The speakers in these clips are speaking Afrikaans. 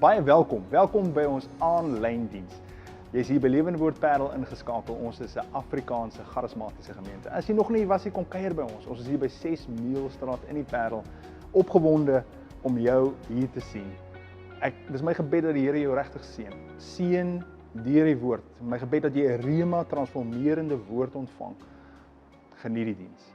Baie welkom. Welkom by ons aanlyn diens. Jy is hier by Lewende Woord Parel ingeskakel. Ons is 'n Afrikaanse charismatiese gemeente. As jy nog nie was nie, kom kuier by ons. Ons is hier by 6 Meelstraat in die Parel, opgewonde om jou hier te sien. Dis my gebed dat die Here jou regtig seën. Seën deur die woord. My gebed dat jy 'n rema transformerende woord ontvang. Geniet die diens.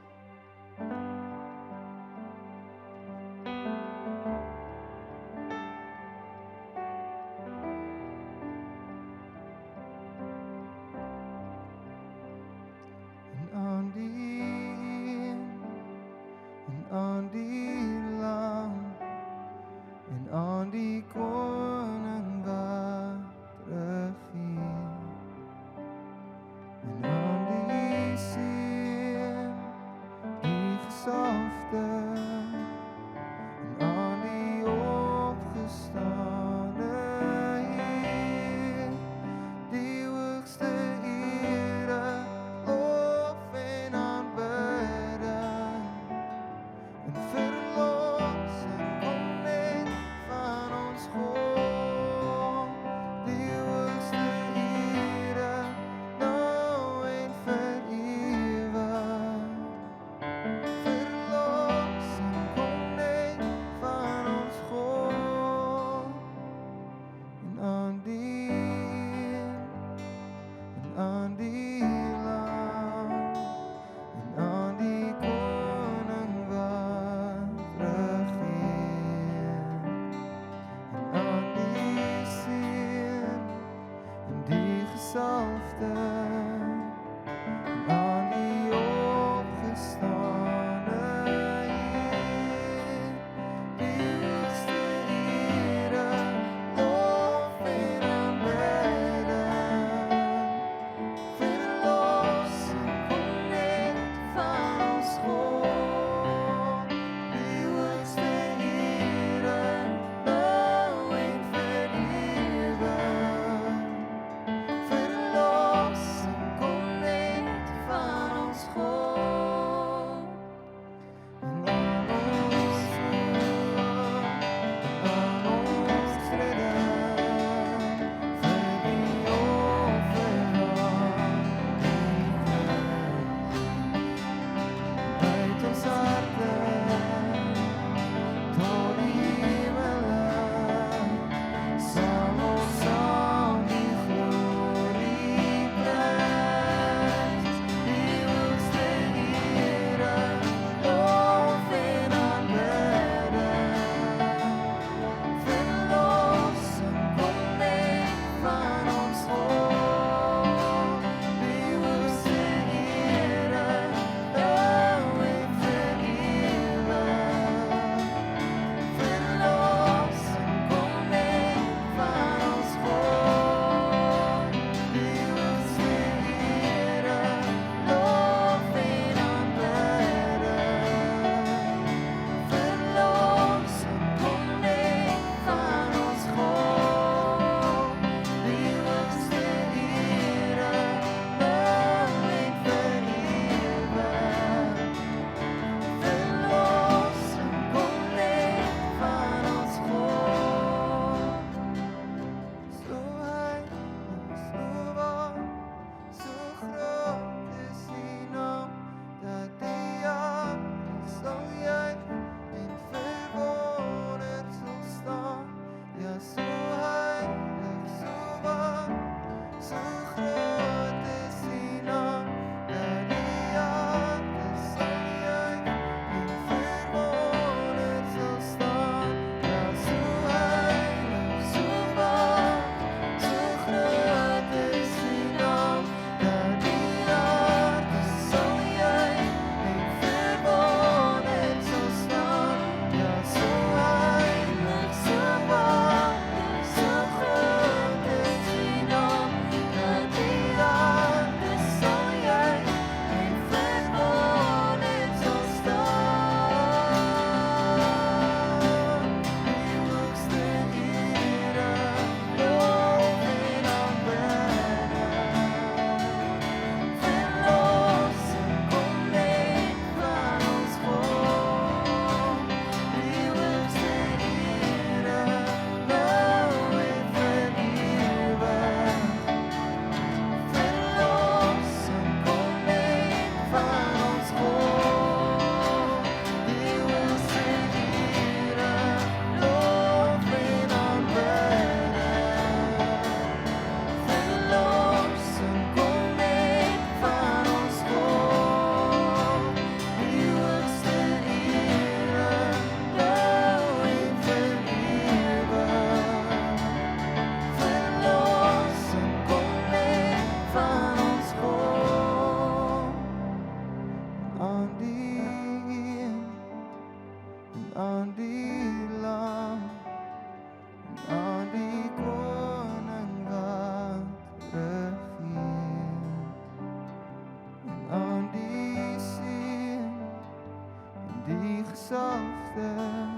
of them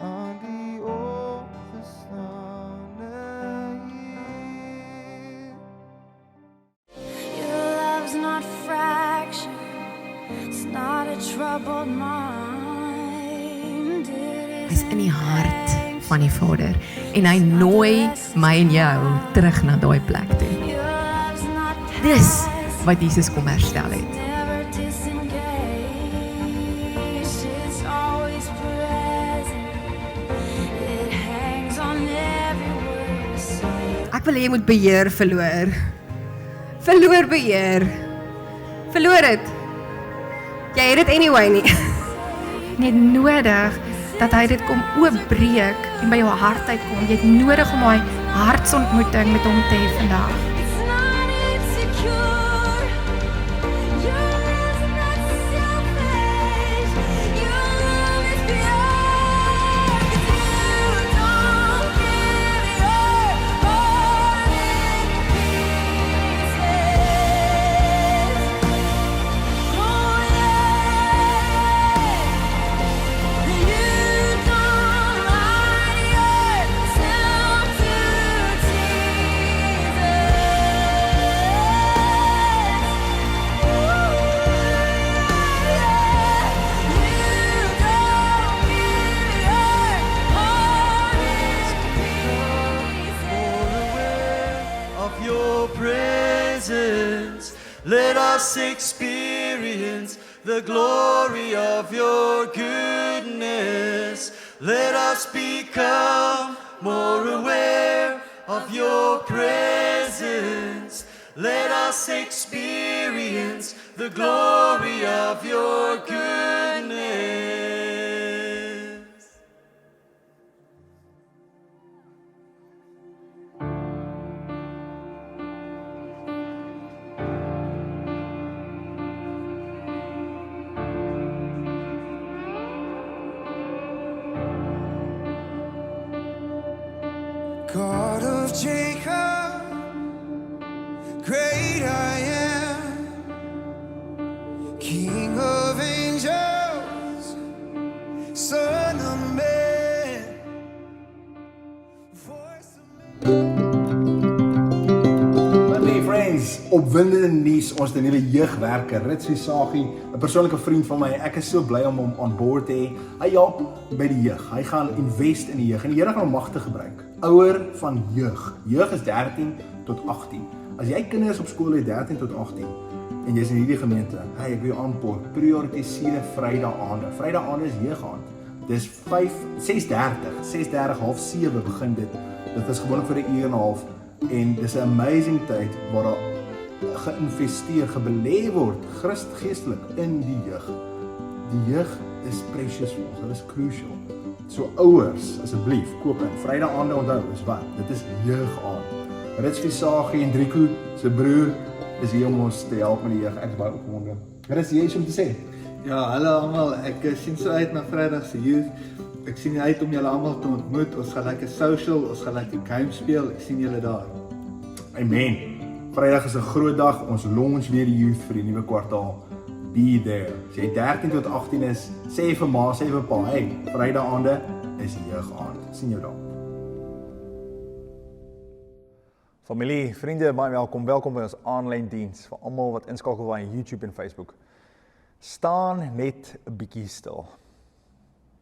aan die opgestane Heer. Your love's not fractured, it's not a troubled mind. Hy's in die hart van die Vader en hy nooi my en jou terug na daai plek toe. Dis wat Jesus kom herstel het. Never disengaged, it's always present. It hangs on every word we say. Ek wil hê jy moet beheer verloor. Verloor beheer. Verloor dit. Jy het dit anyway nie. Net nodig dat hy dit kom oopbreek en by jou hart uitkom. Jy het nodig om daai hartsontmoeting met hom te hê vandag. It's not insecure, your love's not selfish, your love is pure, 'cause you don't give your heart in pieces. Oh yeah, you don't hide yourself to Jesus. Of your presence, let us experience the glory of your goodness. Let us become more aware of your presence. Let us experience the glory of your goodness. God of Jacob, great I am, King of angels, Son of man, voice of Hey friends, opwindende nuus, ons het 'n nuwe jeugwerker, Ritsie Sagie, 'n persoonlike vriend van my. Ek is so bly om hom aan boord te hê. Hy help by die jeug. Hy gaan invest in die jeug en die Here gaan hom magtig gebruik. Ouer van jeug. Jeug is 13 tot 18. As jy kinders op skool het 13 tot 18 en jy's in hierdie gemeente, hey, ek wil jou aanpoort, prioritiseer Vrydae-aande. Vrydae-aande is jeugaand. Dis 6:30, half 7 begin dit. Dit is gewoonlik vir 'n uur en 'n half en dis 'n amazing tyd waar daar geïnvesteer, gebelê word, geestelik in die jeug. Die jeug is precious vir ons, dit is crucial. So ouers, asseblief, koop in. Vrydae-aande onthou, is wat? Dit is jeugaand. Ritsie Sagie en Drieko se broer is hier om ons te help met die jeug. Ek is baie opgewonde. Ritsie, jy iets om te sê? Ja, hallo almal. Ek sien so uit na Vrydag se youth. Ek sien uit om julle almal te ontmoet. Ons gaan lekker social, ons gaan lekker game speel. Ek sien julle daar. Amen. Vrydag is 'n groot dag. Ons launch weer die youth vir die nuwe kwartaal. Be there. As jy 13 tot 18 is, sê vir ma, sê vir pa, hey, Vrydae-aande is jeugaand. Sien jou daar. Familie, vriende, baie welkom. Welkom by ons aanlyn diens vir almal wat inskakel by YouTube en Facebook. Staan net 'n bietjie stil.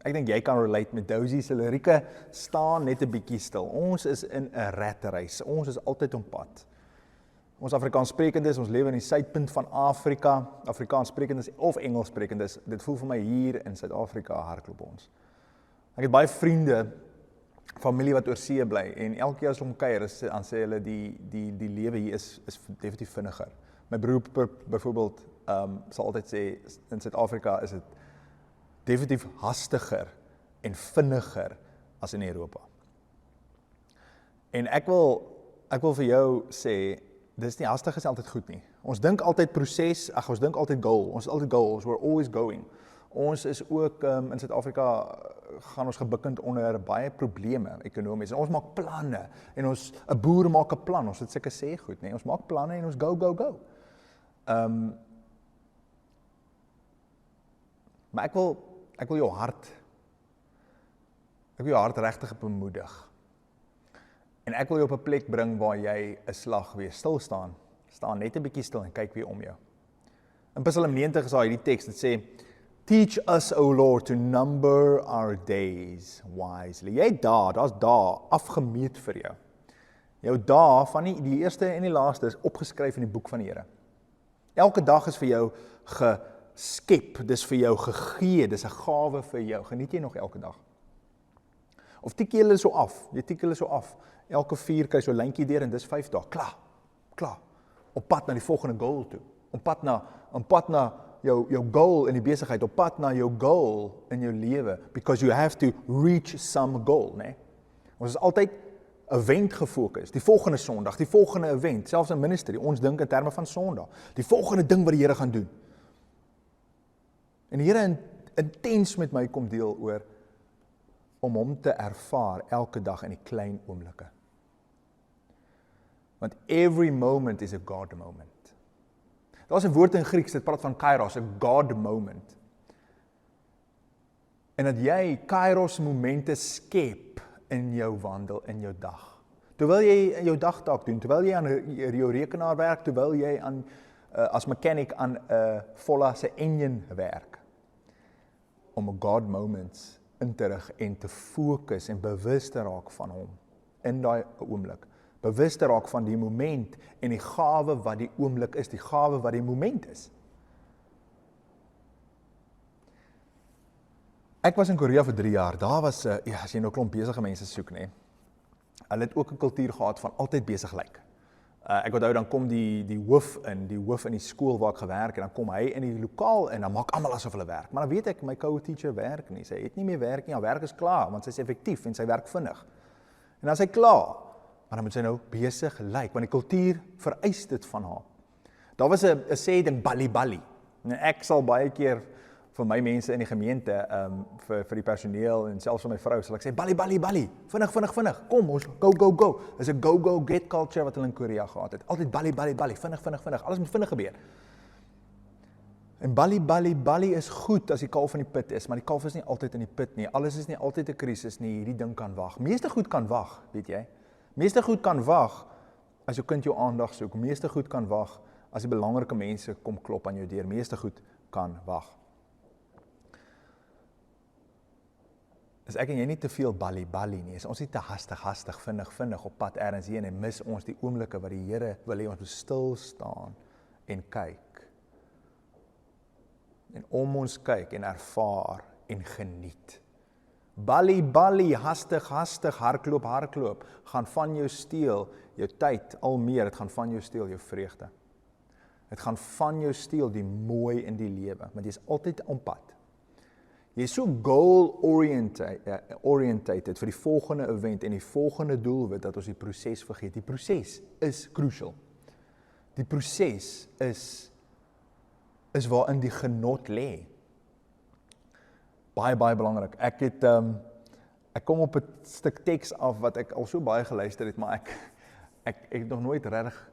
Ek dink jy kan relate met Dozy se lirieke. Staan net 'n bietjie stil. Ons is in 'n ratreis. Ons is altyd op pad. Ons Afrikaanssprekendes, ons lewe in die suidpunt van Afrika. Afrikaanssprekendes of Engelssprekendes. Dit voel vir my hier in Suid-Afrika hardloop ons. Ek het baie vriende, familie wat oor see bly en elke keer as hulle kuier, dan sê hulle die lewe hier is definitief vinniger. My broer byvoorbeeld sal altyd sê in Suid-Afrika is dit definitief hastiger en vinniger as in Europa. En ek wil vir jou sê, dis nie hastig is altyd goed nie. Ons dink altyd proses, ons dink altyd goal. Ons is altyd goals, we're always going. Ons is ook in Suid-Afrika gaan ons gebukkend onder baie probleme ekonomies. En ons maak planne en 'n boer maak 'n plan. Ons het sulke sê goed, nee. Ons maak planne en ons go. Maar ek wil Ek wil jou hart regtig bemoedig. En ek wil jou op 'n plek bring waar jy 'n slag weer stil staan. Staan net 'n bietjie stil en kyk weer om jou. In Psalm 90 is daar hierdie teks wat sê, Teach us, O Lord, to number our days wisely. Jy daar's dae afgemeet vir jou. Jou dae van die eerste en die laaste is opgeskryf in die boek van die Here. Elke dag is vir jou geskep, dis vir jou gegee, dis 'n gawe vir jou. Geniet jy nog elke dag? Of tik jy hulle so af? Jy tik hulle so af. Elke 4 kry so 'n lyntjie deur en dis 5 dae. Klaar. Op pad na die volgende goal toe. Op pad na jou goal in die besigheid, op pad na jou goal in jou lewe, because you have to reach some goal, né? Ons is altyd event gefokus, die volgende Sondag, die volgende event, selfs in ministry, ons dink in terme van Sondag, die volgende ding wat die Here gaan doen. En die Here intens met my kom deel oor, om hom te ervaar elke dag in die klein oomblikke. Want every moment is a God moment. Daar's 'n woord in Grieks, dit praat van kairos, 'n God moment. En dat jy kairos momente skep in jou wandel, in jou dag. Terwyl jy jou dagtaak doen, terwyl jy aan jou rekenaar werk, terwyl jy aan as mechanic aan 'n Volla se engine werk. Om 'n God moments in te rig en te fokus en bewus te raak van hom in daai oomblik. Bewus te raak van die moment en die gawe wat die oomblik is, die gawe wat die moment is. Ek was in Korea vir 3 jaar. Daar was as jy nou 'n klomp besige mense soek, nê. Hulle het ook 'n kultuur gehad van altyd besig lyk. Ek onthou dan kom die hoof in die skool waar ek gewerk het, dan kom hy in die lokaal en dan maak almal asof hulle werk. Maar dan weet ek my co-teacher werk nie. Sy het nie meer werk nie. Haar werk is klaar want sy is effektief en sy werk vinnig. En dan is hy klaar. Maar dan moet sy nou besig lyk, want die kultuur vereis dit van haar. Daar was 'n sê ding bali. En ek sal baie keer vir my mense in die gemeente, vir die personeel en selfs vir my vrou, sal ek sê bali. Vinnig. Kom, ons go. Dis 'n go get culture wat hulle in Korea gehad het. Altyd bali. Vinnig. Alles moet vinnig gebeur. En bali is goed as die kalf in die put is, maar die kalf is nie altyd in die put nie. Alles is nie altyd 'n krisis nie. Hierdie ding kan wag. Meeste goed kan wag, weet jy? Meeste goed kan wag as jou kind jou aandag soek. Meeste goed kan wag as die belangrike mense kom klop aan jou deur. Meeste goed kan wag. Is ek en jy nie te veel bali nie. Is ons nie te hastig, vinnig op pad ergens heen en mis ons die oomblikke wat die Here wil hê ons moet stil staan en kyk. En om ons kyk en ervaar en geniet. Bali, hastig, hardloop, gaan van jou steel, jou tyd, al meer, het gaan van jou steel, jou vreugde. Het gaan van jou steel die mooi in die lewe, want jy is altyd op pad. Jy is so goal-oriented vir die volgende event en die volgende doelwit, dat ons die proses vergeet. Die proses is crucial. Die proses is waarin die genot lê. Baie belangrik. Ek kom op 'n stuk teks af wat ek al so baie geluister het, maar ek het nog nooit regtig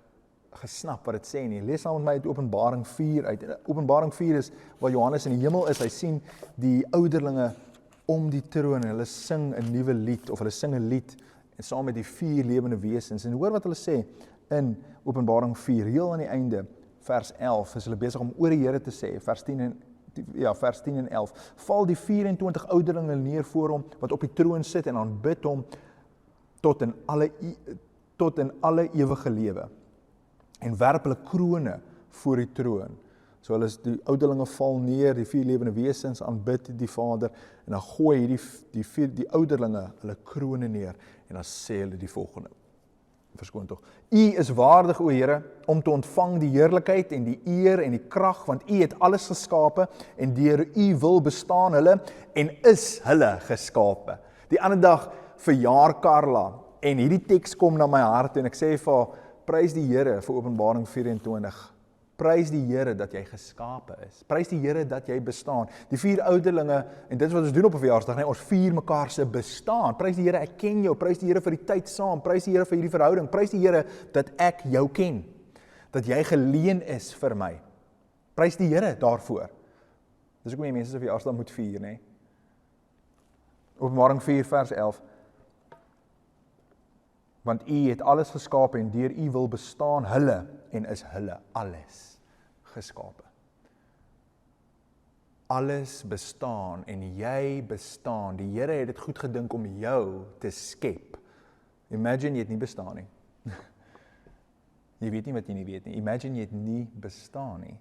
gesnap wat dit sê nie. Lees saam met my uit Openbaring 4 uit. Openbaring 4 is waar Johannes in die hemel is. Hy sien die ouderlinge om die troon en hulle sing 'n nuwe lied of hulle sing 'n lied en saam met die 4 lewende wesens. En hoor wat hulle sê in Openbaring 4, heel aan die einde, vers 11, is hulle besig om oor die Here te sê, vers 10 en 11. Val die 24 ouderlinge neer voor hom wat op die troon sit en aanbid hom tot in alle ewige lewe. En werp hulle krone voor die troon. So hulle die ouderlinge val neer, die 4 lewende wesens aanbid die Vader en dan gooi die ouderlinge hulle krone neer en dan sê hulle die volgende. Verskoon tog. U is waardig, o Here, om te ontvang die heerlikheid en die eer en die krag, want u het alles geskape en deur u wil bestaan hulle en is hulle geskape. Die ander dag verjaar Karla en hierdie teks kom na my hart en ek sê vir haar, prys die Here vir Openbaring 24. Prys die Here dat jy geskape is. Prys die Here dat jy bestaan. Die 4 ouderlinge, en dit is wat ons doen op 'n verjaarsdag, nee, ons vier mekaar se bestaan. Prys die Here, ek ken jou. Prys die Here vir die tyd saam. Prys die Here vir hierdie verhouding. Prys die Here dat ek jou ken. Dat jy geleen is vir my. Prys die Here daarvoor. Dis hoekom jy mense se verjaarsdag moet vier, nê? Openbaring 4 vers 11. Want U het alles geskape en deur U wil bestaan hulle en is hulle alles geskape. Alles bestaan en jy bestaan. Die Here het dit goed gedink om jou te skep. Imagine jy het nie bestaan nie. Jy weet nie wat jy nie weet nie. Imagine jy het nie bestaan nie.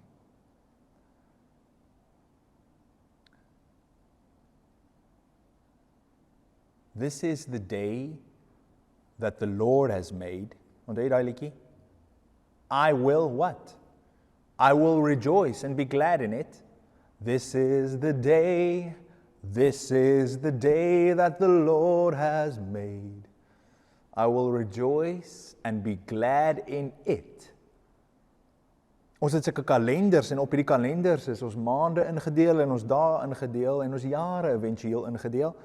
This is the day that the Lord has made. Onthou jy daai liedjie? I will what? I will rejoice and be glad in it. This is the day that the Lord has made. I will rejoice and be glad in it. Ons het sulke kalenders en op hierdie kalenders is ons maande ingedeel en ons dae ingedeel en ons jare eventueel ingedeel.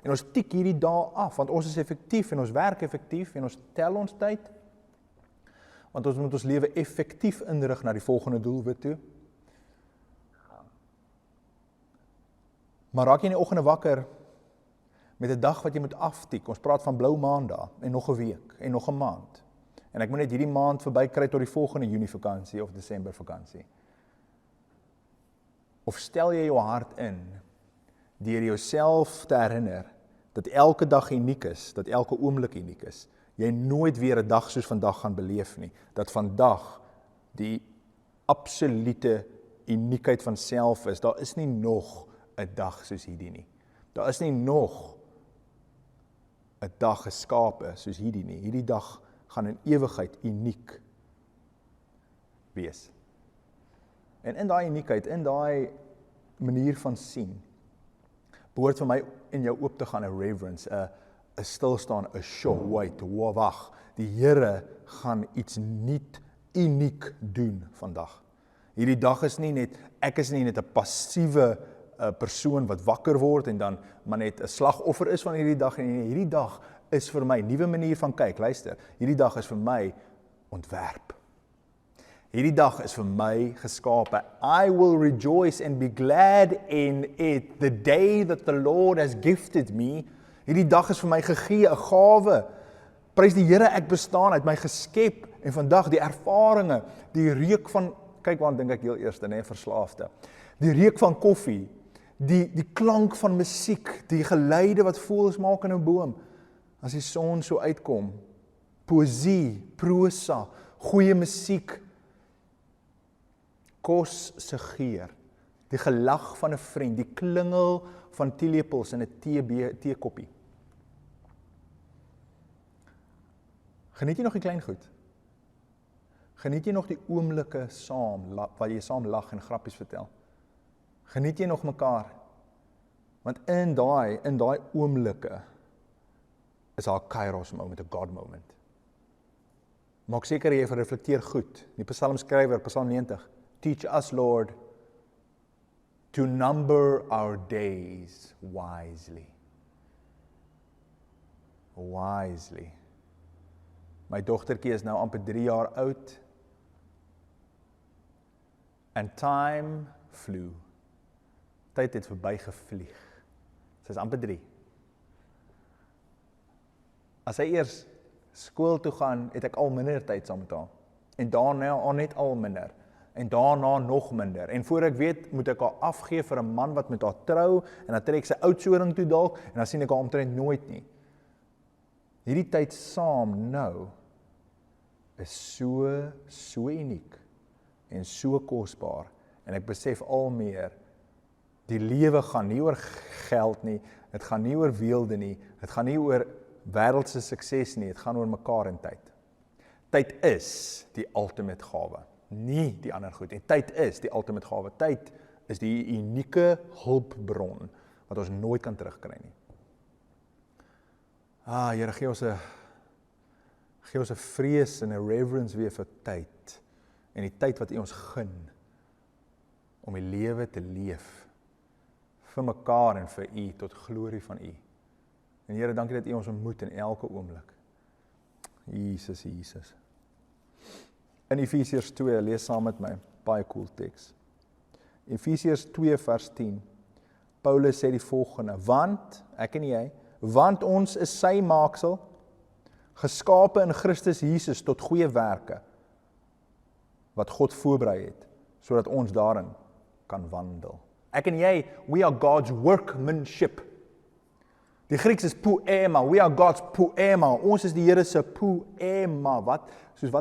En ons tik hierdie dae af, want ons is effektief en ons werk effektief en ons tel ons tyd. Want ons moet ons lewe effektief inrig na die volgende doelwit toe. Maar raak jy in die oggende wakker met 'n dag wat jy moet aftik. Ons praat van blou maandag en nog 'n week en nog 'n maand. En ek moet net hierdie maand verby kry tot die volgende Junie vakansie of Desember vakansie. Of stel jy jou hart in deur jouself te herinner dat elke dag uniek is, dat elke oomblik uniek is. Jy nooit weer 'n dag soos vandag gaan beleef nie. Dat vandag die absolute uniekheid van self is. Daar is nie nog 'n dag soos hierdie nie. Daar is nie nog 'n dag geskape soos hierdie nie. Hierdie dag gaan in ewigheid uniek wees. En in daai uniekheid, in daai manier van sien, behoort vir my en jou oop te gaan 'n reverence, 'n stilstaan, 'n show, wait, wag. Die Here gaan iets nuut, uniek doen vandag. Hierdie dag is nie net, ek is nie net 'n passiewe persoon wat wakker word en dan maar net 'n slagoffer is van hierdie dag. En hierdie dag is vir my, nuwe manier van kyk, luister, hierdie dag is vir my ontwerp. Hierdie dag is vir my geskape. I will rejoice and be glad in it, the day that the Lord has gifted me. Hierdie dag is vir my gegee, 'n gawe. Prys die Here, ek bestaan, uit my geskep. En vandag die ervarings, die reuk van, kyk waar dink ek heel eerste, verslaafde. Die reuk van koffie, die klank van musiek, die geluide wat voëls maak in 'n boom. As die son so uitkom, poësie, prosa, goeie musiek, kos se geur, die gelag van 'n vriend, die klingel van teelepels in 'n teekoppie. Geniet jy nog die klein goed? Geniet jy nog die oomblikke saam, waar jy saam lag en grappies vertel? Geniet jy nog mekaar? Want in daai oomblikke is daar 'n kairos moment, 'n God moment. Maak seker jy reflekteer goed. Die psalmskrywer, Psalm 90, teach us, Lord, to number our days wisely. Wisely. My dogtertjie is nou amper 3 jaar oud. And time flew. Tyd het verby gevlieg. Sy is amper 3. As sy eers skool toe gaan, het ek al minder tyd saam met haar. En daarna al net al minder. En daarna nog minder. En voor ek weet, moet ek haar afgee vir 'n man wat met haar trou, en dan trek sy oudsoring toe dalk, en dan sien ek haar omtrent nooit nie. Hierdie tyd saam nou is so uniek en so kosbaar. En ek besef al meer, die lewe gaan nie oor geld nie, dit gaan nie oor weelde nie, dit gaan nie oor wêreldse sukses nie, dit gaan oor mekaar en tyd. Tyd is die ultimate gawe, nie die ander goed nie. Tyd is die ultimate gawe. Tyd is die unieke hulpbron wat ons nooit kan terugkry nie. Here, gee ons 'n vrees en 'n reverence weer vir tyd, en die tyd wat U ons gun, om die lewe te leef, vir mekaar en vir U, tot glorie van U. En Here, dankie dat U ons ontmoet in elke oomblik. Jesus. In Efesiërs 2, lees saam met my, baie cool teks. Efesiërs 2 vers 10. Paulus sê die volgende, want, ek en jy, want ons is sy maaksel, geskape in Christus Jesus tot goeie werke, wat God voorberei het, sodat ons daarin kan wandel. Ek en jy, we are God's workmanship. Die Grieks is poema, we are God's poema, ons is die Here se poema, wat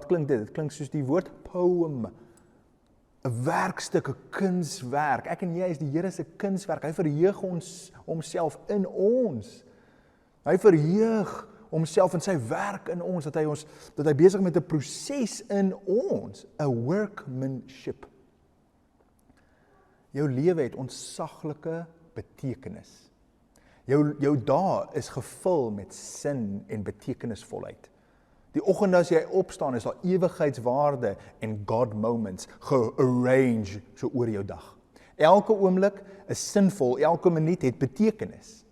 klink dit? Dit klink soos die woord poem, 'n werkstuk, 'n kunswerk. Ek en jy is die Here se kunswerk, hy verheug homself in ons. Hy verheug homself in sy werk in ons, dat hy besig met 'n proses in ons, 'n workmanship. Jou lewe het ontsaglike betekenis. Jou dae is gevul met sin en betekenisvolheid. Die oggend as jy opstaan, is daar ewigheidswaarde en God moments gearrange so oor jou dag. Elke oomblik is sinvol, elke minuut het betekenis.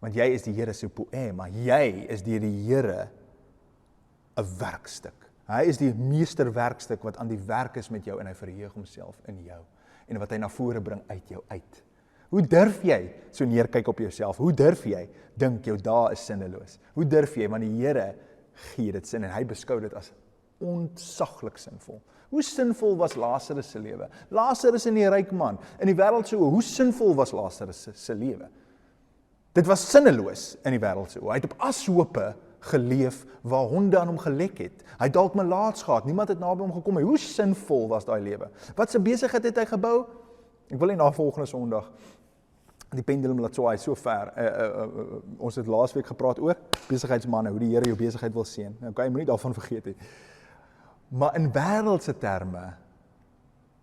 Want jy is die Here se poema, jy is deur die Here 'n werkstuk. Hy is die meesterwerkstuk wat aan die werk is met jou en hy verheug homself in jou en wat hy na vore bring uit jou uit. Hoe durf jy so neerkyk op jouself? Hoe durf jy dink jou dae is sinneloos? Hoe durf jy, want die Here gee dit sin en hy beskou dit as ontsaglik sinvol. Hoe sinvol was Lazarus se lewe? Lazarus en die ryk man in die wêreld se oë, hoe sinvol was Lazarus se lewe? Dit was sinneloos in die wêreld se oë. Hy het op ashope geleef waar honde aan hom gelek het. Hy het dalk melaats gehad, niemand het naby hom gekom nie. Hoe sinvol was daai lewe? Wat se besigheid het hy gebou? Ek wil nie na volgende Sondag die pendulum laat swaai so ver. Ons het laasweek gepraat oor besigheidsmanne, hoe die Here jou besigheid wil seën. Nou kan jy moenie daarvan vergeet nie. Maar in wêreldse terme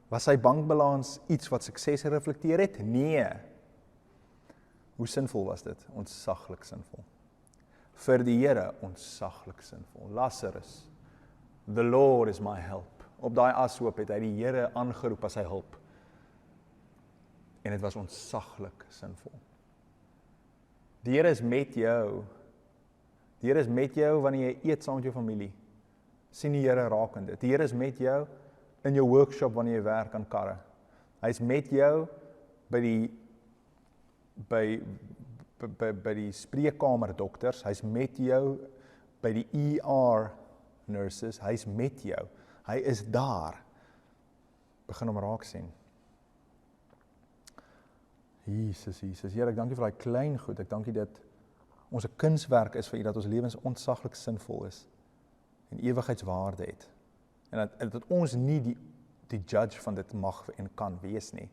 was sy bankbalans iets wat sukses gereflekteer het? Nee. Hoe sinvol was dit? Ontsaglik sinvol. Vir die Here ontsaglik sinvol. Lazarus, the Lord is my help. Op daai ashoop het hy die Here aangeroep as sy hulp. En dit was ontsaglik sinvol. Die Here is met jou. Die Here is met jou wanneer jy eet saam met jou familie. Sien die Here raak in dit. Die Here is met jou in jou workshop wanneer jy werk aan karre. Hy is met jou by die spreekkamer dokters. Hy's met jou by die ER nurses. Hy's met jou. Hy is daar. Begin hom raak sien. Jesus, Here, ek dankie vir daai klein goed. Ek dankie dat ons 'n kunswerk is vir U, dat ons lewens ontsaglik sinvol is en ewigheidswaarde het. En dat ons nie die judge van dit mag en kan wees nie.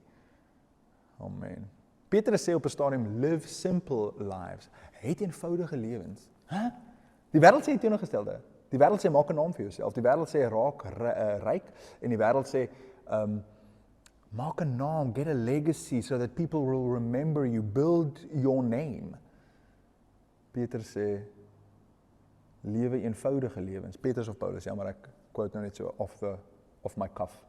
Amen. Petrus sê op 'n stadium, live simple lives. Het eenvoudige lewens. Die wêreld sê teenoorgestelde. Die wêreld sê maak 'n naam vir jouself. Die wêreld sê raak ryk en die wêreld sê maak 'n naam, get a legacy so that people will remember you, build your name. Petrus sê lewe eenvoudige lewens. Petrus of Paulus, ja, maar ek quote nou net so off my cuff.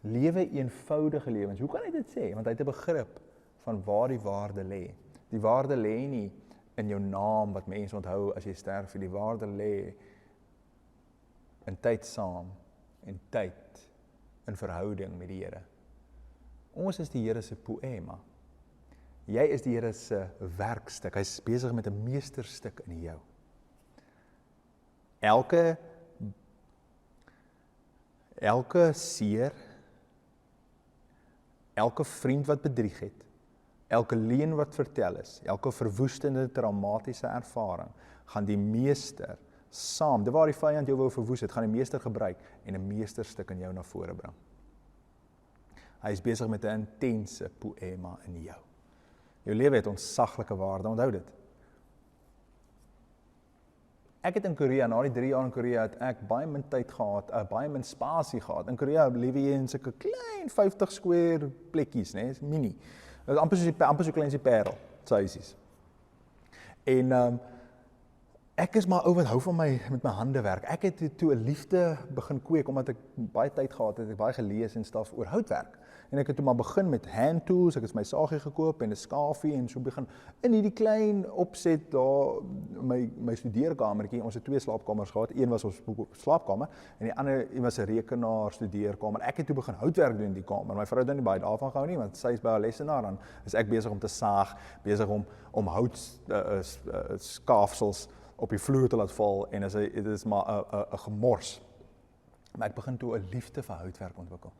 Lewe eenvoudige lewens. Hoe kan hy dit sê? Want hy het 'n begrip van waar die waarde lê. Die waarde lê nie in jou naam wat mense onthou as jy sterf. Die waarde lê in tyd saam en tyd in verhouding met die Here. Ons is die Here se poema. Jy is die Here se werkstuk. Hy's besig met 'n meesterstuk in jou. Elke seer, elke vriend wat bedrieg het, elke leuen wat vertel is, elke verwoestende, traumatiese ervaring, gaan die meester saam, dit waar die vyand jou wou verwoes het, gaan die meester gebruik en 'n meesterstuk in jou na vore bring. Hy is besig met 'n intense poema in jou. Jou lewe het ontsaglike waarde, onthou dit. Ek het in Korea, na die 3 jaar in Korea, het ek baie min tyd gehad, baie min spasie gehad. In Korea lewe jy in sulke klein 50 square plekkies, né? Dis mini. Dit is amper so klein as die Parel, huisies. En Ek is maar ou wat hou van met my hande werk. Ek het toe 'n liefde begin kweek, omdat ek baie tyd gehad het, ek baie gelees en staf oor houtwerk. En ek het toe maar begin met hand tools, ek het my saagie gekoop en 'n skafie en so begin in hierdie klein opset daar, my studeerkamertjie, ons het 2 slaapkamers gehad, een was ons slaapkamer en die ander was 'n rekenaar studeerkamer. Ek het toe begin houtwerk doen in die kamer. My vrou het nie baie daarvan gehou nie, want sy is by haar lesenaar, dan is ek besig om te saag, besig om hout skaafsels op die vloer te laat val en dit is maar 'n gemors. Maar ek begin toe 'n liefde vir houtwerk ontwikkel.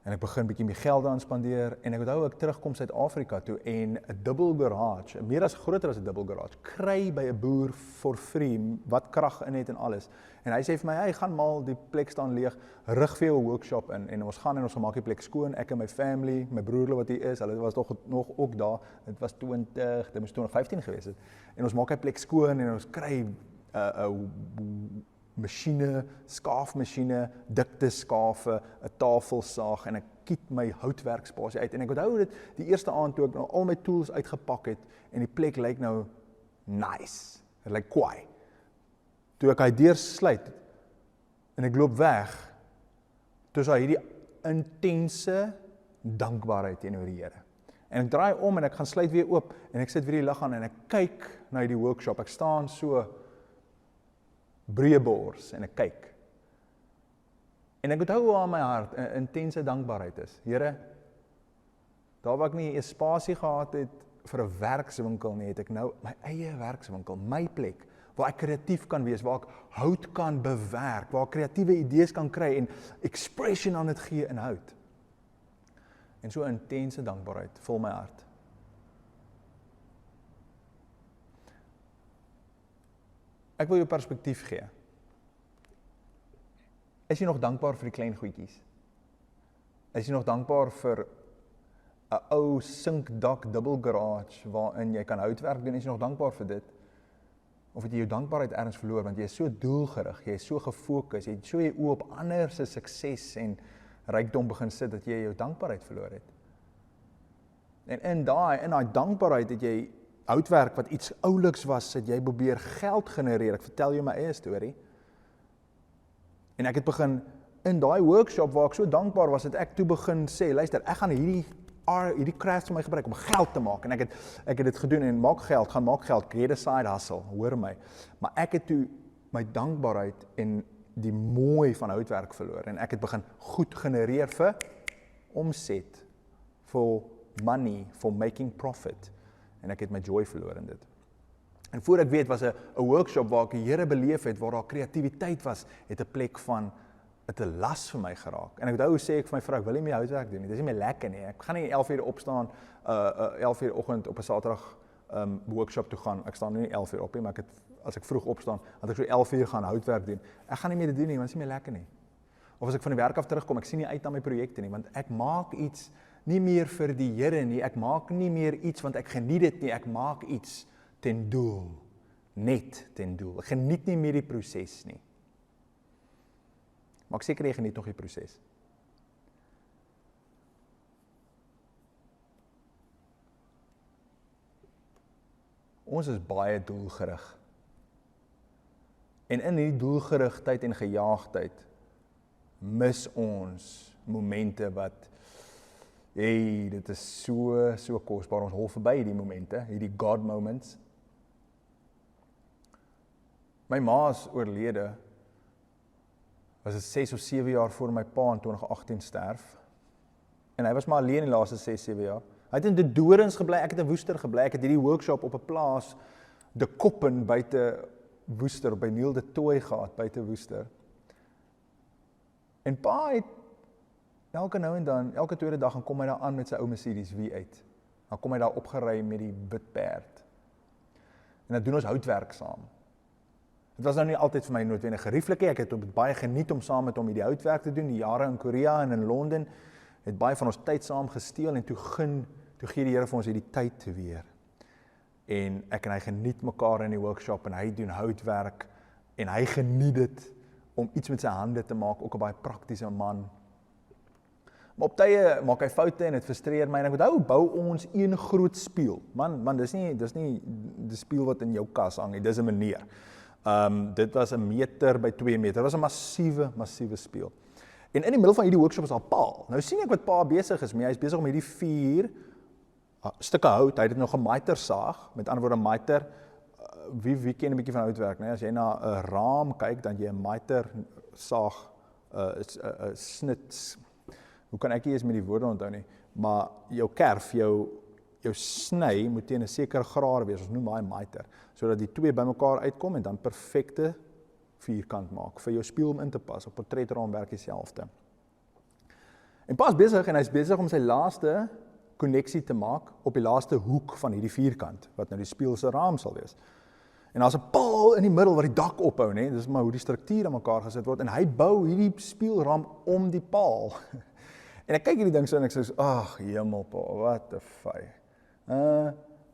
En ek begin bietjie my geld aan spandeer en ek onthou ek terugkom Suid-Afrika toe en 'n dubbel garage, meer as groter as 'n dubbel garage, kry by 'n boer for free wat krag in het en alles. En hy sê vir my, "Hey, gaan mal, die plek staan leeg, rig vir jou 'n workshop in." En ons gaan en ons maak die plek skoon, ek en my family, my broerle wat hier is, hulle was nog ook daar. Dit was 2015 gewees het. En ons maak die plek skoon en ons kry 'n masjiene, skaafmasjiene, dikte skawe, 'n tafelsaag en ek kiet my houtwerkspasie uit. En ek onthou dit die eerste aand toe ek nou al my tools uitgepak het en die plek lyk nou nice. Dit lyk kwaai. Toe ek hy deur sluit en ek loop weg, toe is daar hierdie intense dankbaarheid teenoor die Here. En ek draai om en ek gaan sluit weer oop en ek sit weer die lig aan en ek kyk na die workshop. Ek staan so breëbors en ek kyk. En ek onthou hoe aan my hart 'n intense dankbaarheid is. Here, daar waar ek nie 'n spasie gehad het vir 'n werkswinkel nie, het ek nou my eie werkswinkel, my plek, waar ek kreatief kan wees, waar ek hout kan bewerk, waar ek kreatiewe idees kan kry en expression aan dit gee in hout. En so 'n intense dankbaarheid vul my hart. Ek wil jou perspektief gee. Is jy nog dankbaar vir die klein goedjies? Is jy nog dankbaar vir 'n ou sinkdak dubbel garage waarin jy kan houtwerk doen? Is jy nog dankbaar vir dit? Of het jy jou dankbaarheid ergens verloor want jy is so doelgerig, jy is so gefokus, jy het so jou oë op ander se sukses en rykdom begin sit dat jy jou dankbaarheid verloor het. En in daai dankbaarheid het jy houtwerk wat iets ouliks was, het jy probeer geld genereer. Ek vertel jou my eie storie. En ek het begin, in daai workshop waar ek so dankbaar was, het ek toe begin sê, luister, ek gaan hierdie crafts van my gebruik om geld te maak. En ek het dit gedoen en maak geld, create a side hustle, hoor my. Maar ek het toe my dankbaarheid en die mooi van houtwerk verloor. En ek het begin goed genereer vir omset, for money, for making profit. En ek het my joy verloor in dit. En voor ek weet was 'n workshop waar ek die Here beleef het, waar daar kreatiwiteit was, het 'n plek van, het 'n las vir my geraak. En ek onthou sê ek vir my vrou, ek wil nie meer houtwerk doen nie, dit is nie meer lekker nie. Ek gaan nie 11 uur opstaan, 11 uur oggend op 'n Saterdag workshop toe gaan. Ek staan nie 11 uur op nie, maar as ek vroeg opstaan, dat ek so 11 uur gaan houtwerk doen. Ek gaan nie meer dit doen nie, want dit is nie meer lekker nie. Of as ek van die werk af terugkom, ek sien nie uit na my projekte nie, want ek maak iets nie meer vir die Here nie, ek maak nie meer iets want ek geniet dit nie, ek maak iets ten doel, net ten doel. Ek geniet nie meer die proses nie. Maar ek seker jy geniet nog die proses. Ons is baie doelgerig. En in die doelgerigtheid en gejaagdheid mis ons momente wat, dit is so kosbaar, ons hol verby die momente, hierdie God moments. My ma is oorlede, was dit 6 of 7 jaar voor my pa in 2018 sterf. En hy was maar alleen die laaste 6, 7 jaar. Hy het in De Dorings gebly, ek het in Woester gebly, ek het hierdie workshop op 'n plaas, De Koppen, buite Woester, by Neil de Tooi gehad, buite Woester. En pa het elke nou en dan, elke tweede dag, dan kom hy daar aan met sy ou Mercedes V8. Dan kom hy daar opgery met die bidperd. En dan doen ons houtwerk saam. Dit was nou nie altyd vir my noodwendig gerieflik nie, ek het baie geniet om saam met hom die houtwerk te doen, die jare in Korea en in Londen, het baie van ons tyd saam gesteel, en toe gee die Here vir ons hierdie tyd te weer. En ek en hy geniet mekaar in die workshop, en hy doen houtwerk, en hy geniet dit, om iets met sy hande te maak, ook 'n baie praktiese man. Maar op tye maak hy foute en dit frustreer my en ek onthou, bou ons een groot spieël. Man, dis nie die spieël wat in jou kas hang nie, dis 'n meneer. Dit was 'n meter by 2 meter. Dit was 'n massiewe spieël. En in die middel van hierdie workshop is daar paal. Nou sien ek wat pa besig is mee. Hy's besig om hierdie 4 stukke hout, hy het dit nog 'n miter saag, met ander woorde 'n miter. Wie ken 'n bietjie van houtwerk, né? As jy na 'n raam kyk, dan jy 'n miter saag, snit. Hoe kan ek nie eens met die woorde onthou nie, maar jou kerf, jou sny moet teen 'n sekere graad wees, ons noem daai miter, sodat die twee bymekaar uitkom en dan perfekte vierkant maak, vir jou spieël om in te pas, op portretraam werk dieselfde. En pas besig, en hy's besig om sy laaste konneksie te maak, op die laaste hoek van hierdie vierkant, wat nou die spieël se raam sal wees. En daar's 'n paal in die middel wat die dak ophou, né? Dis maar hoe die struktuur aan mekaar gesit word, en hy bou hierdie spieëlraam om die paal. En ek kyk hierdie ding so en ek sê, ag, hemelpa, wat 'n fy.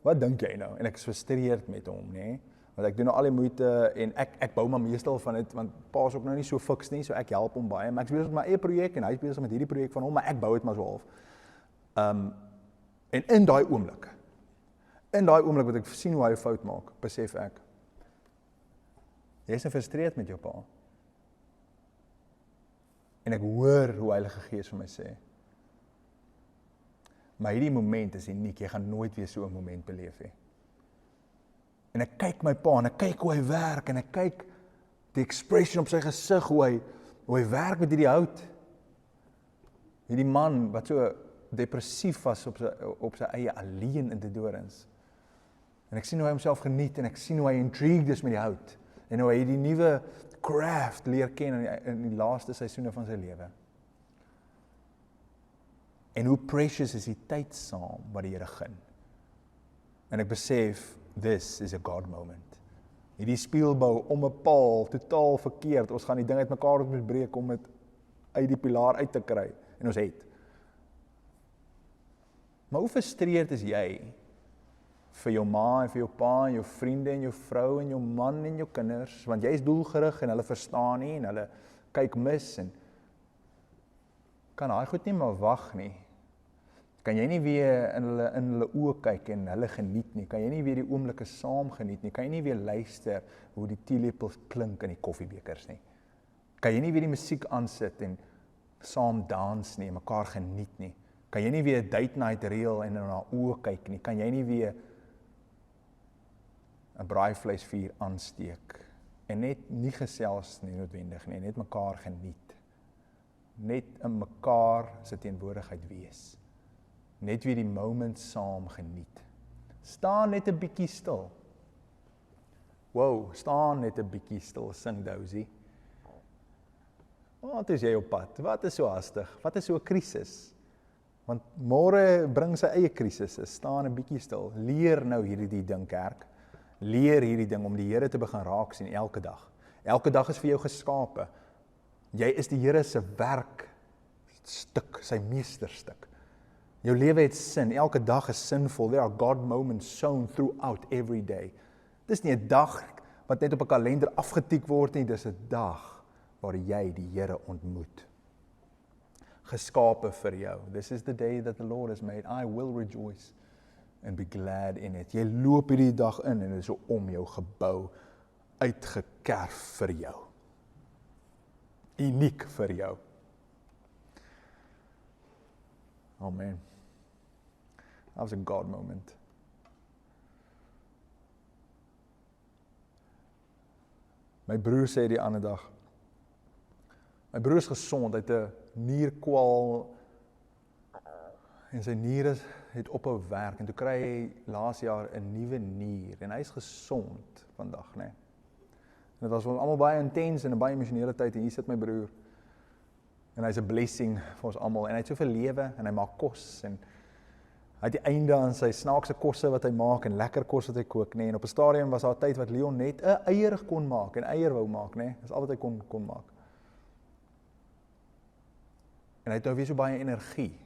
Wat dink jy nou? En ek is frustreerd met hom, né? Want ek doen nou al die moeite en ek bou maar meestal van dit, want pa is ook nou nie so fiks nie, so ek help hom baie, maar ek is besig met my eie projek en hy is besig met hierdie projek van hom, maar ek bou dit maar so half. En in daai oomblik wat ek sien hoe hy 'n fout maak, besef ek, jy is nou frustreerd met jou pa. En ek hoor hoe Heilige Gees vir my sê, maar hierdie moment is uniek, jy gaan nooit weer so 'n moment beleef hê. En ek kyk my pa, en ek kyk hoe hy werk, en ek kyk die expression op sy gesig, hoe hy werk met hierdie hout. Hierdie man, wat so depressief was op sy eie, alleen in die dorings. En ek sien hoe hy homself geniet, en ek sien hoe hy intrigued is met die hout, en hoe hy die nuwe craft leer ken in die laaste seisoene van sy lewe. En hoe precious is die tyd saam wat die Here gun. En ek besef, this is a God moment. Hierdie spieelbou om 'n paal, totaal verkeerd, ons gaan die ding uitmekaar moet breek om dit uit die pilaar uit te kry, en ons het. Maar hoe frustreerd is jy vir jou ma en vir jou pa en jou vriende en jou vrou en jou man en jou kinders, want jy is doelgerig en hulle verstaan nie en hulle kyk mis en kan daai goed nie maar wag nie. Kan jy nie weer in hulle oë kyk en hulle geniet nie? Kan jy nie weer die oomblikke saam geniet nie? Kan jy nie weer luister hoe die teelepels klink in die koffiebekers nie? Kan jy nie weer die musiek aansit en saam dans nie en mekaar geniet nie? Kan jy nie weer 'n date night reël en na oë kyk nie? Kan jy nie weer 'n braaivleisvuur aansteek en net nie gesels nie noodwendig nie, net mekaar geniet. Net in mekaar se teenwoordigheid wees. Net weer die moment saam geniet. Staan net 'n bietjie stil. Wow, staan net 'n bietjie stil, sing Dousie. Wat is jy op pad? Wat is so hastig? Wat is so 'n krisis? Want môre bring sy eie krisisse. Staan 'n bietjie stil. Leer nou hierdie ding, kerk. Leer hierdie ding om die Here te begin raak sien elke dag. Elke dag is vir jou geskape. Jy is die Here se werkstuk, sy meesterstuk. Jou lewe het sin, elke dag is sinvol. There are God moments shown throughout every day. Dis nie 'n dag wat net op 'n kalender afgetik word nie, dis 'n dag waar jy die Here ontmoet. Geskape vir jou. This is the day that the Lord has made. I will rejoice and be glad in it. Jy loop hierdie dag in en dit is so om jou gebou, uitgekerf vir jou. Uniek vir jou. Oh man. That was a God moment. My broer sê die ander dag, my broer is gesond, hy het 'n nierkwaal en sy niere het ophou werk en toe kry hy laas jaar 'n nuwe nier en hy is gesond vandag, né? En dit was vir ons almal baie intens en 'n baie emosionele tyd en hier sit my broer. En hy's 'n blessing vir ons almal en hy het soveel lewe en hy maak kos en hy het die einde aan sy snaakse kosse wat hy maak en lekker kos wat hy kook, né? En op 'n stadium was daar 'n tyd wat Leon net 'n eier kon maak en eier wou maak, né? Dis al wat hy kon maak. En hy het nou weer so baie energie.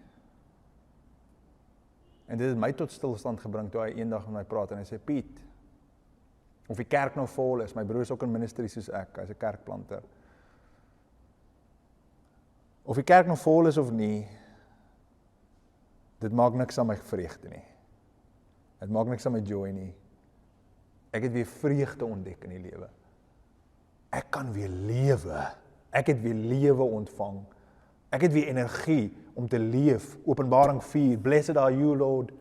En dit het my tot stilstand gebring toe hy eendag met my praat en hy sê, Piet, of die kerk nou vol is, my broer is ook in ministry soos ek, hy's 'n kerkplanter. Of die kerk nou vol is of nie, dit maak niks aan my vreugde nie. Dit maak niks aan my joy nie. Ek het weer vreugde ontdek in die lewe. Ek kan weer lewe. Ek het weer lewe ontvang. Ek het weer energie om te leef. Openbaring 4, Blessed are you, Lord,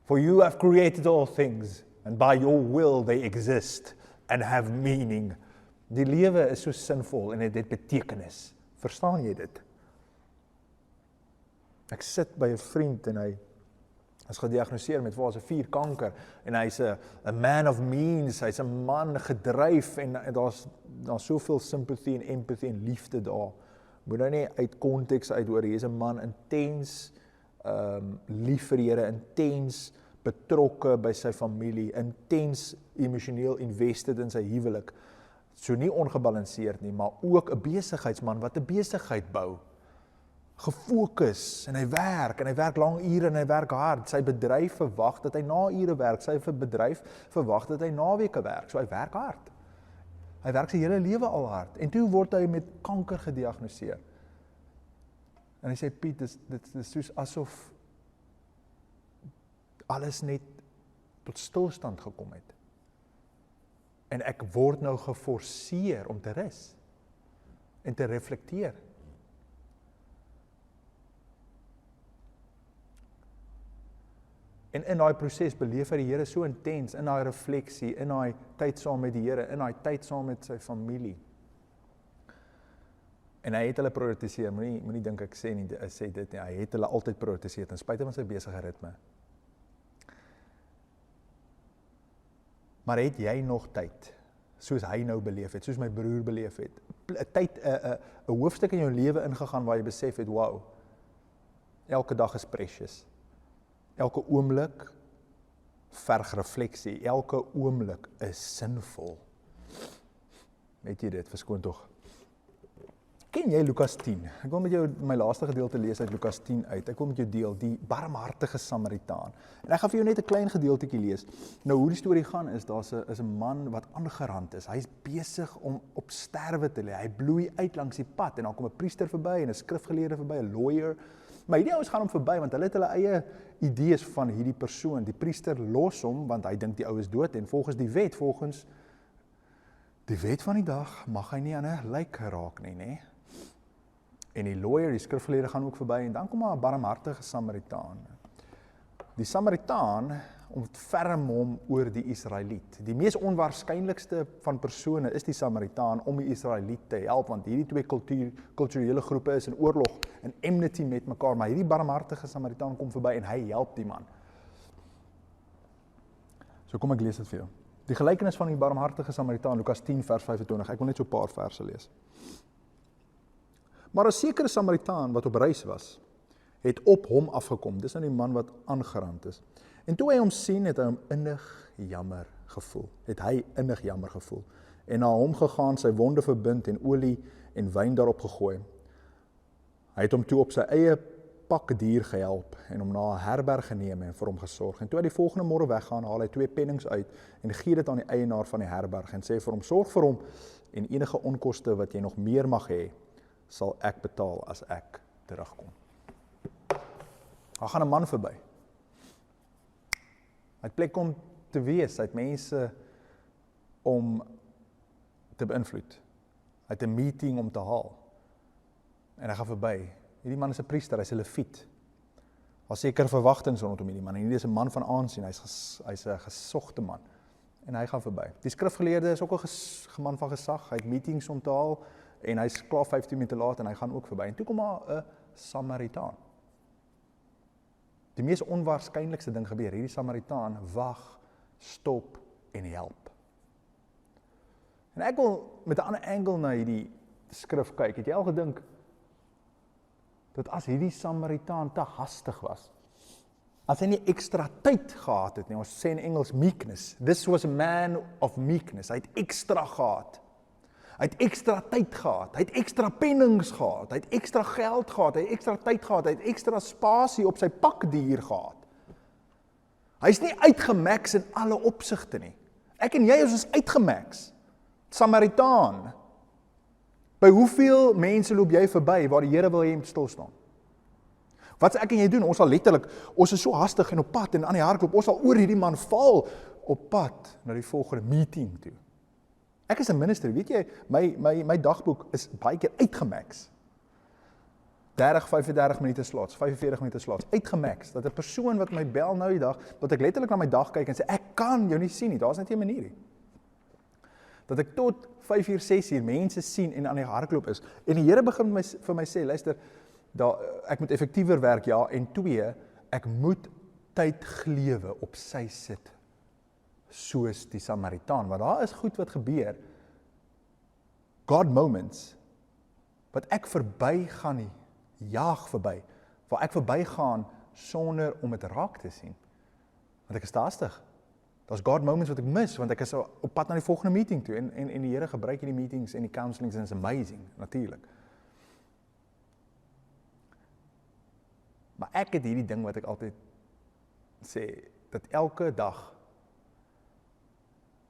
for you have created all things, and by your will they exist and have meaning. Die lewe is so sinvol en dit het betekenis. Verstaan jy dit? Ek sit by 'n vriend en hy is gediagnoseer met fase 4 kanker en hy's 'n man of means, hy's 'n man gedryf en daar's soveel sympathie en empathie en liefde daar. Moet nou nie uit konteks uit hoor, hy's 'n man intens lief vir die Here, intens betrokke by sy familie, intens emosioneel invested in sy huwelik. So nie ongebalanseerd nie, maar ook 'n besigheidsman wat 'n besigheid bou. Gefokus en hy werk lang ure en hy werk hard. Sy bedryf verwag dat hy na ure werk, sy bedryf verwag dat hy naweke werk, so hy werk hard. Hy werk sy hele lewe al hard en toe word hy met kanker gediagnoseer. En hy sê, Piet, dit is soos asof alles net tot stilstand gekom het. En ek word nou geforseer om te rus en te reflekteer. En in daai proses beleef hy die Here so intens, in daai refleksie, in daai tyd saam met die Here, in daai tyd saam met sy familie. En hy het hulle prioritiseer, moenie dink ek sê dit nie, hy het hulle altyd prioritiseer, ten spyte van sy besige ritme. Maar het jy nog tyd, soos hy nou beleef het, soos my broer beleef het, 'n hoofstuk in jou lewe ingegaan waar jy besef het, wow, elke dag is precious. Elke oomblik verg refleksie, elke oomblik is sinvol. Weet jy dit, verskoon tog. Ken jy Lukas 10? Ek wil met jou my laaste gedeelte lees uit Lukas 10 uit. Ek wil met jou deel, die barmhartige Samaritaan. En ek gaan vir jou net 'n klein gedeeltjie lees. Nou hoe die storie gaan is, daar's 'n man wat aangerand is. Hy's besig om op sterwe te lê. Hy bloei uit langs die pad en dan kom 'n priester verby en 'n skrifgeleerde verby, 'n lawyer. Maar hierdie ouens gaan hom verby want hulle het hulle eie idees van hierdie persoon. Die priester los hom want hy dink die ou is dood en volgens die wet van die dag mag hy nie aan 'n lijk raak nie, nê? En die lawyer, die skrifgeleerde gaan ook verby en dan kom maar 'n barmhartige Samaritaan. Die Samaritaan ontferm hom oor die Israeliet. Die mees onwaarskynlikste van persone is die Samaritaan om die Israeliet te help, want hierdie twee kulturele groepe is in oorlog en enmity met mekaar, maar hierdie barmhartige Samaritaan kom verby en hy help die man. So kom ek lees dit vir jou. Die gelykenis van die barmhartige Samaritaan, Lukas 10 vers 25, ek wil net so 'n paar verse lees. Maar 'n sekere Samaritaan wat op reis was, het op hom afgekom. Dis nou die man wat aangerand is. En toe hy hom sien, het hy innig jammer gevoel. En na hom gegaan, sy wonde verbind en olie en wyn daarop gegooi. Hy het hom toe op sy eie pakdier gehelp en hom na 'n herberg geneem en vir hom gesorg. En toe hy die volgende môre weggaan, haal hy 2 pennings uit en gee dit aan die eienaar van die herberg en sê vir hom, sorg vir hom en enige onkoste wat jy nog meer mag hê, sal ek betaal as ek terugkom. Daar gaan 'n man verby. Hy het plek om te wees, hy het mense om te beïnvloed. Hy het 'n meeting om te haal. En hy gaan verby. Hierdie man is 'n priester, hy's 'n leviet. Daar's sekere verwagtinge rondom hierdie man. En hierdie is 'n man van aansien, hy's 'n gesogte man. En hy gaan verby. Die skrifgeleerde is ook 'n man van gesag, hy het meetings om te haal en hy's klaar 15 minute laat en hy gaan ook verby. En toe kom maar 'n Samaritaan. Die mees onwaarskynlikste ding gebeur, hierdie Samaritaan wag, stop en help. En ek wil met 'n ander angle na hierdie skrif kyk. Het jy al gedink dat as hierdie Samaritaan te hastig was, as hy nie ekstra tyd gehad het nie, ons sê in Engels meekness, this was a man of meekness, hy het ekstra gehad. Hy het ekstra tyd gehad, hy het ekstra pennings gehad, hy het ekstra geld gehad, hy het ekstra tyd gehad, hy het ekstra spasie op sy pakdier gehad. Hy's nie uitgemax in alle opsigte nie. Ek en jy is uitgemax. Samaritaan. By hoeveel mense loop jy verby waar die Here wil hê jy moet stil staan? Wat ek en jy doen? Ons sal letterlik, ons is so hastig en op pad en aan die hardloop, ons sal oor hierdie man val op pad na die volgende meeting toe. Ek is 'n minister, weet jy, my dagboek is baie keer uitgemax. 30, 35 minute slots, 45 minute slots, uitgemax, dat 'n persoon wat my bel nou die dag, dat ek letterlik na my dag kyk en sê, ek kan jou nie sien nie, daar is net 'n manier nie. Dat ek tot 5 uur, 6 uur mense sien en aan die hardloop is, en die Here begin vir my sê, luister, ek moet effektiewer werk, ja, en 2, ek moet tyd glewe op sy sit, soos die Samaritaan, want daar is goed wat gebeur, God moments, wat ek verby gaan nie, jaag verby, waar ek verby gaan sonder om dit raak te sien. Want ek is te hastig. Daar's God moments wat ek mis, want ek is op pad na die volgende meeting toe, en die Here gebruik hierdie meetings en die counselings, en is amazing, natuurlik. Maar ek het hierdie ding wat ek altyd sê, dat elke dag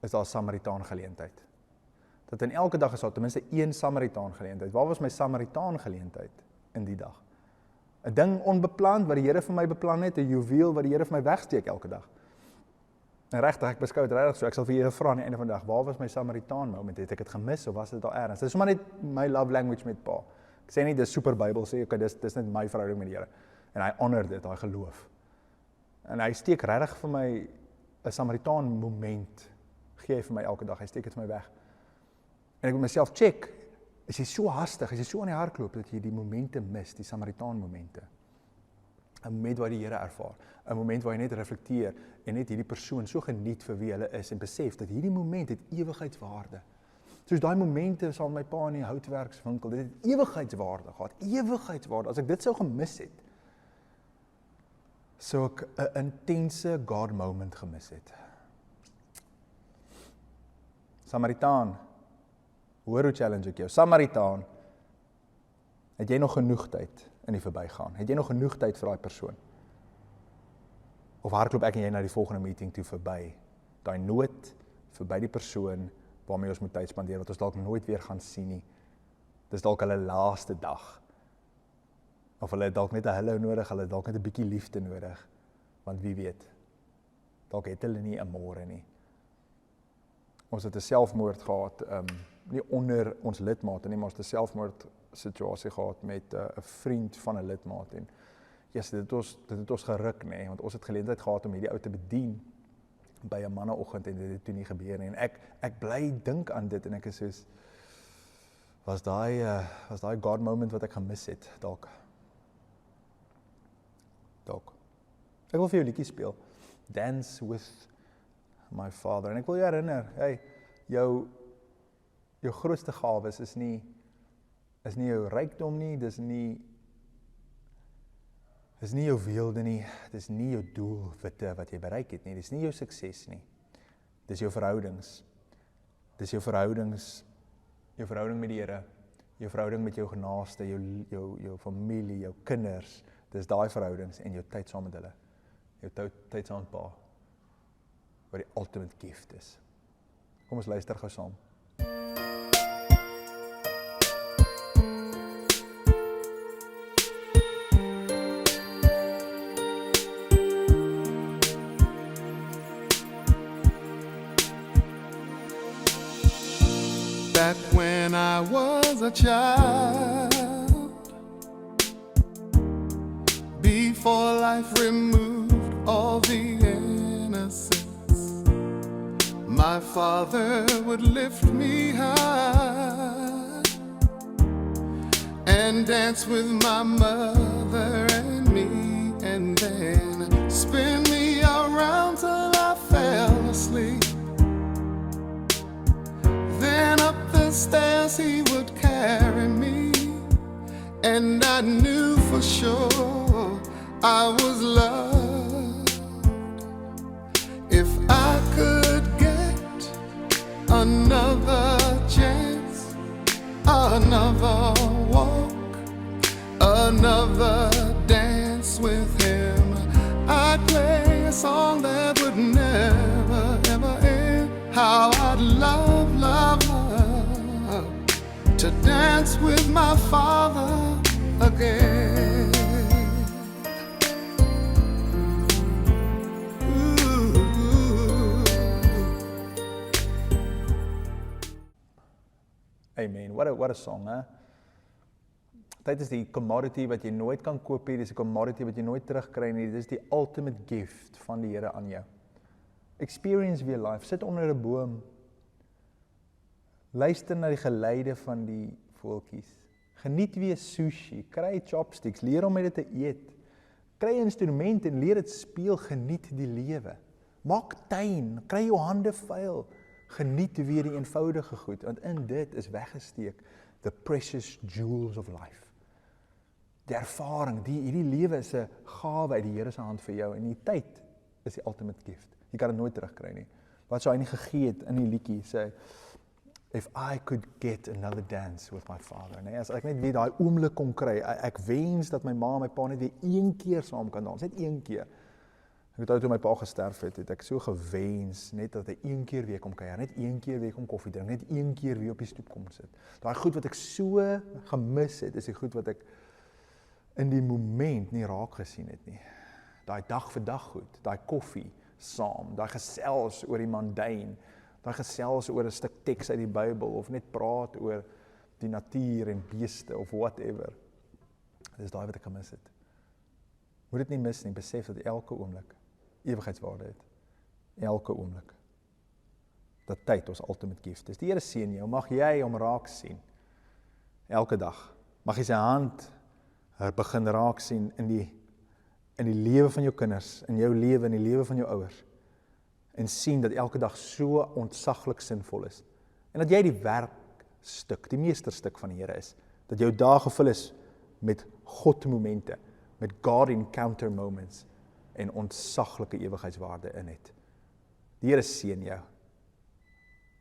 is daar 'n Samaritaan geleentheid. Dat in elke dag is daar ten minste een Samaritaan geleentheid. Waar was my Samaritaan geleentheid in die dag? 'n Ding onbeplan wat die Here vir my beplan het, 'n juweel wat die Here vir my wegsteek elke dag. En regtig, ek beskou dit regtig so, ek sal vir Here vra aan die einde van die dag, waar was my Samaritaan moment? Het ek dit gemis of was dit daar ergens? Dit is sommer net my love language met Pa. Ek sê nie dis super Bybel sê, okay, dis net my verhouding met die Here. En hy honor dit, hy geloof. En hy steek regtig vir my 'n Samaritaan moment, gee hy vir my elke dag, hy steek dit vir my weg. En ek moet myself check, is jy so hastig, is jy so aan die hardloop, dat jy die momente mis, die Samaritaan momente. 'n Moment waar die Here ervaar, 'n moment waar jy net reflekteer, en net hierdie persoon so geniet vir wie hulle is, en besef dat hierdie moment het ewigheidswaarde. Soos daai momente saam met my pa in die houtwerkswinkel, dit het ewigheidswaarde gehad, ewigheidswaarde, as ek dit sou gemis het, sou ek 'n intense God moment gemis het. Samaritaan, hoor hoe challenge ek jou, Samaritaan, het jy nog genoeg tyd in die verbygaan? Het jy nog genoeg tyd vir daai persoon? Of hardloop ek en jy na die volgende meeting toe verby? Daai nood, verby die persoon, waarmee ons moet tyd spandeer, wat ons dalk nooit weer gaan sien nie. Dis dalk hulle laaste dag. Of hulle het dalk net 'n hallo nodig, hulle het dalk net 'n bietjie liefde nodig. Want wie weet, dalk het hulle nie 'n môre nie. Ons het 'n selfmoord gehad, nie onder ons lidmate nie, maar ons het 'n selfmoord situasie gehad met 'n vriend van 'n lidmaat, en yes, dit het ons geruk, nee, want ons het geleentheid gehad om hierdie ou te bedien by 'n manneoggend, en dit het toe nie gebeur nie, en ek bly dink aan dit, en ek is soos, was daai God moment wat ek gemis het, dalk. Ek wil vir jou liedjie speel, Dance with my Father, en ek wil jou herinner, hey, jou grootste gawes is nie jou rykdom nie, dis nie jou weelde nie, dis nie jou doelwitte wat jy bereik het nie, dis nie jou sukses nie, dis jou verhoudings, jou verhouding met die Here, jou verhouding met jou genaaste, jou familie, jou kinders, dis daai verhoudings, en jou tyd saam met hulle, jou tyd saam met Pa, wat die ultimate gift is. Kom ons luister gou saam. Back when I was a child, before life removed all the innocence, my father would lift me high and dance with my mother and me, and then spin me around till I fell asleep. Then up the stairs he would carry me, and I knew for sure I was loved. If I could get another chance, another walk, another dance with him, I'd play a song that would never ever end. How I'd love, love, love to dance with my Father again. Amen. What a song, hè? Tyd is die commodity wat jy nooit kan koop nie, dis 'n commodity wat jy nooit terugkry nie, dis die ultimate gift van die Here aan jou. Experience weer life, sit onder 'n boom, luister na die geluide van die voeltjies, geniet weer sushi, kry chopsticks, leer om met dit te eet, kry 'n instrument en leer dit speel, geniet die lewe, maak tuin, kry jou hande vuil, geniet weer die eenvoudige goed, want in dit is weggesteek the precious jewels of life. Die ervaring, hierdie lewe is 'n gawe uit die Here se hand vir jou, en die tyd is die ultimate gift. Jy kan dit nooit terugkry nie. Wat sou hy nie gegee het in die liedjie sê, if I could get another dance with my father. Nee, as ek net weer daai oomblik kon kry, ek wens dat my ma en my pa net weer een keer saam kan dans, net een keer. Ek het toe my pa gesterf het ek so gewens, net dat hy een keer weer kom kuier, net een keer weer kom koffie drink, net een keer weer op die stoep kom sit. Daai goed wat ek so gemis het, is die goed wat ek in die moment nie raak gesien het nie. Daai dag vir dag goed, daai koffie saam, daai gesels oor die mundane, daai gesels oor 'n stuk teks uit die Bybel, of net praat oor die natuur en beeste, of whatever. Dis daai wat ek gemis het. Moet dit nie mis nie, besef dat elke oomblik ewigheidswaarde het. Elke oomblik. Dat tyd ons ultimate gift is. Die Here seën jou, mag jy hom raak sien. Elke dag. Mag jy sy hand begin raak sien in die lewe van jou kinders, in jou lewe, in die lewe van jou ouers. En sien dat elke dag so ontsaglik sinvol is. En dat jy die werkstuk, die meesterstuk van die Here is. Dat jou dae gevul is met God-momente, met God encounter moments, en ontsaglike ewigheidswaarde in het. Die Here seën jou.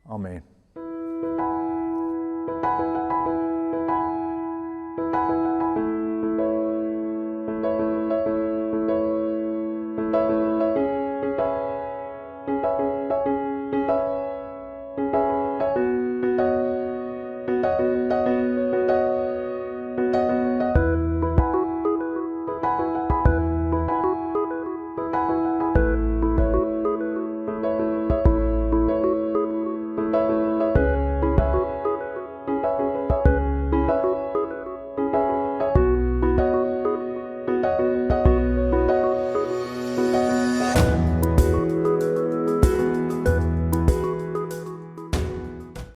Amen.